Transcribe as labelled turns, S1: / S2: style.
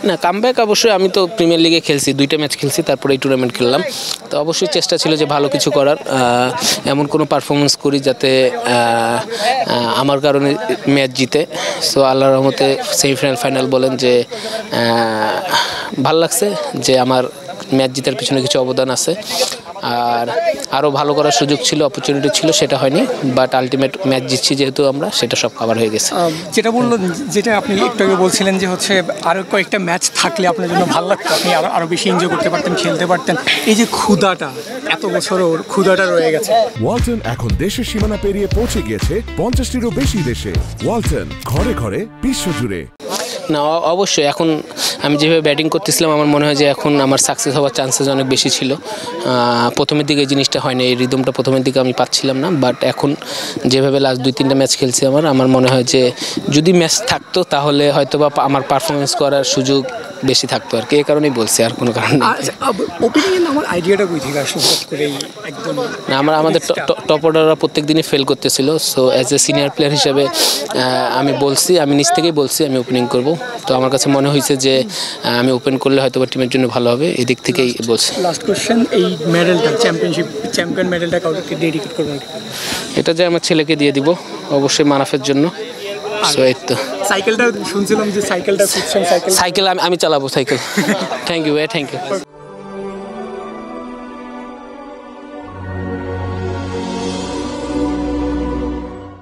S1: না কামব্যাক অবশ্যই, আমি তো প্রিমিয়ার লিগে খেলছি, 2টা ম্যাচ খেলছি, তারপরে এই টুর্নামেন্ট খেললাম। তো অবশ্যই চেষ্টা ছিল যে ভালো কিছু করার, এমন কোনো পারফরমেন্স করি যাতে আমার কারণে ম্যাচ জিতে। সো আল্লাহর রহমতে সেমিফাইনাল ফাইনাল বলেন যে ভাল লাগছে যে আমার ম্যাচ জিতার পিছনে কিছু অবদান আছে। আর আরও ভালো করার সুযোগ ছিল, অপরচুনিটি ছিল, সেটা হয়নি। বাট আলটিমেট ম্যাচ জিতছি যেহেতু আমরা, সেটা সব কভার হয়ে গেছে।
S2: যেটা আপনি একটু আগে বলছিলেন যে হচ্ছে আরও কয়েকটা ম্যাচ থাকলে আপনার জন্য ভালো লাগতো, আপনি আরও বেশি এনজয় করতে পারতেন, খেলতে পারতেন। এই যে ক্ষুধাটা, এত বছরও ক্ষুধাটা রয়ে গেছে।
S3: ওয়ালটন এখন দেশের সীমানা পেরিয়ে পৌঁছে গিয়েছে 50টিরও বেশি দেশে। ওয়ালটন, ঘরে ঘরে বিশ্বজুড়ে।
S1: না অবশ্যই, এখন আমি যেভাবে ব্যাটিং করতেছিলাম আমার মনে হয় যে এখন আমার সাকসেস হওয়ার চান্সেস অনেক বেশি ছিল। প্রথমের দিকে এই জিনিসটা হয়নি, এই রিদমটা প্রথমের দিকে আমি পাচ্ছিলাম না। বাট এখন যেভাবে লাস্ট 2-3টা ম্যাচ খেলছি আমার মনে হয় যে যদি ম্যাচ থাকতো তাহলে হয়তো বা আমার পারফরমেন্স করার সুযোগ বেশি থাকতো আর কি। এই কারণেই বলছি, আর কোনো কারণ নেই।
S2: ওপিনিয়ন আমার আইডিয়াটা কই থেকে আসলো করেই একদম
S1: আমাদের টপ অর্ডাররা প্রত্যেক দিনই ফেল করতেছিল। So as a senior player হিসেবে আমি বলছি, আমি নিজ থেকেই বলছি আমি ওপেনিং করব। তো আমার কাছে মনে হয়েছে যে আমি ওপেন করলে হয়তো বা টিমের জন্য ভালো হবে, এদিক থেকেই বলছি।
S2: লাস্ট কোশ্চেন, এই মেডেলটা চ্যাম্পিয়ন মেডেলটা কাউকে ডেডিকেট করবেন?
S1: এটা যে আমার ছেলেকে দিয়ে দিব, অবশ্যই মানাফের জন্য। সো এই তো
S2: সাইকেলটা শুনছিলাম যে সাইকেল
S1: আমি চালাবো সাইকেল। থ্যাংক ইউ ভাই, থ্যাংক ইউ।